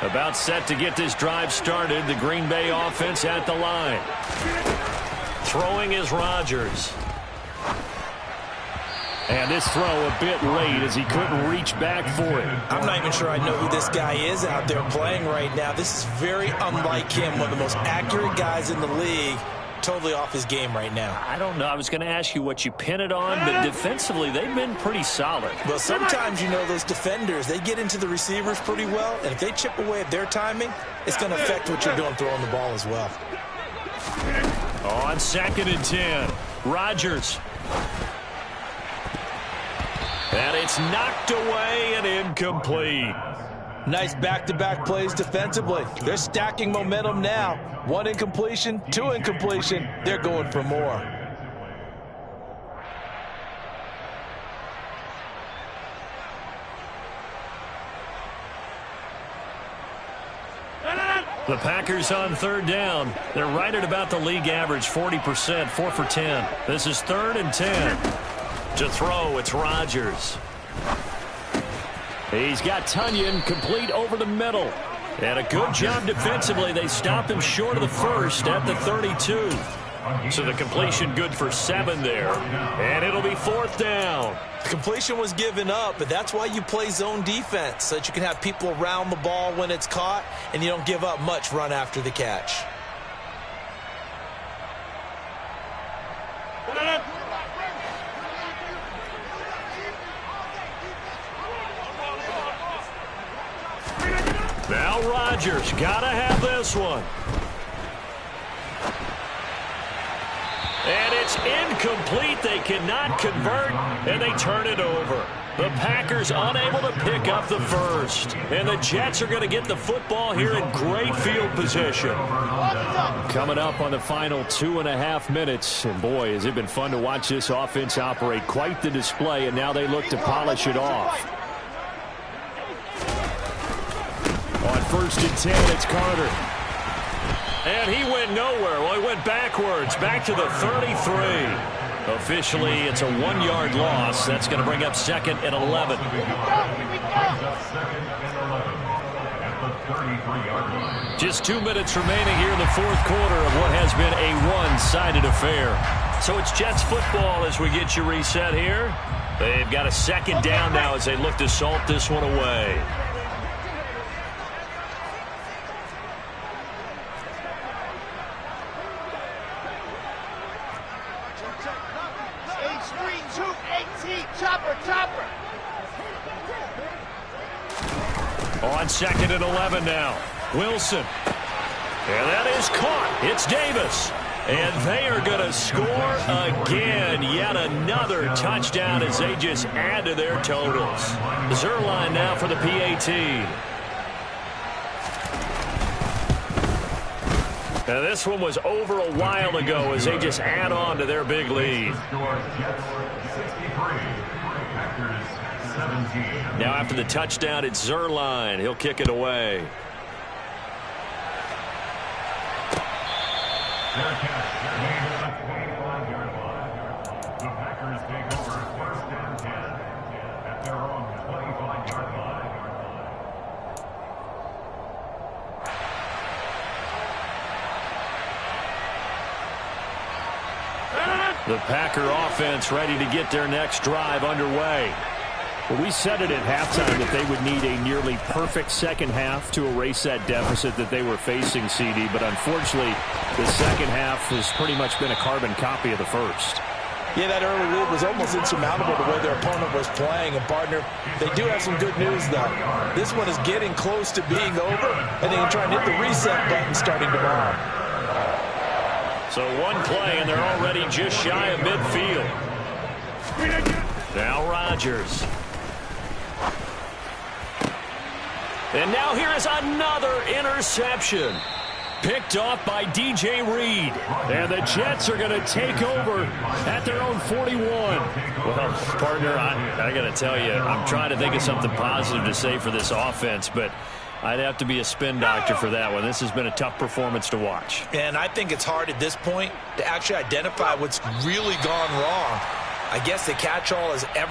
About set to get this drive started. The Green Bay offense at the line. Throwing is Rodgers. And this throw a bit late as he couldn't reach back for it. I'm not even sure I know who this guy is out there playing right now. This is very unlike him, one of the most accurate guys in the league. Totally off his game right now. I don't know. I was going to ask you what you pin it on, but defensively, they've been pretty solid. Well, sometimes, those defenders, they get into the receivers pretty well, and if they chip away at their timing, it's going to affect what you're doing throwing the ball as well. On 2nd and 10, Rodgers. And it's knocked away and incomplete. Nice back-to-back plays defensively. They're stacking momentum now. 1 incompletion, 2 incompletion. They're going for more. The Packers on third down. They're right at about the league average, 40%, 4 for 10. This is 3rd and 10. To throw, it's Rodgers. He's got Tunyon complete over the middle. And a good job defensively. They stopped him short of the first at the 32. So the completion good for 7 there. And it'll be 4th down. The completion was given up, but that's why you play zone defense, so that you can have people around the ball when it's caught, and you don't give up much run after the catch. Now Rodgers, gotta have this one. And it's incomplete. They cannot convert, and they turn it over. The Packers unable to pick up the first. And the Jets are going to get the football here in great field position. Coming up on the final 2.5 minutes. And boy, has it been fun to watch this offense operate. Quite the display, and now they look to polish it off. On 1st and 10, it's Carter. And he went nowhere. Well, he went backwards, back to the 33. Officially, it's a 1-yard loss. That's going to bring up 2nd and 11. Just 2 minutes remaining here in the 4th quarter of what has been a one-sided affair. So it's Jets football as we get you reset here. They've got a 2nd down now as they look to salt this one away. On 2nd and 11 now. Wilson. And that is caught. It's Davis. And they are going to score again. Yet another touchdown as they just add to their totals. Zuerlein now for the PAT. Now this one was over a while ago as they just add on to their big lead. Now after the touchdown, it's Zuerlein. He'll kick it away. Their catch made at the 25-yard line. The Packers take over 1st and 10 at their own 25-yard line. The Packer offense ready to get their next drive underway. Well, we said it at halftime that they would need a nearly perfect second half to erase that deficit that they were facing, CD. But unfortunately, the second half has pretty much been a carbon copy of the first. Yeah, that early lead was almost insurmountable the way their opponent was playing. And, partner, they do have some good news, though. This one is getting close to being over, and they can try and hit the reset button starting tomorrow. So one play, and they're already just shy of midfield. Now Rodgers. And now here is another interception. Picked off by DJ Reed. And the Jets are going to take over at their own 41. Well, partner, I got to tell you, I'm trying to think of something positive to say for this offense, but I'd have to be a spin doctor for that one. This has been a tough performance to watch. And I think it's hard at this point to actually identify what's really gone wrong. I guess the catch-all is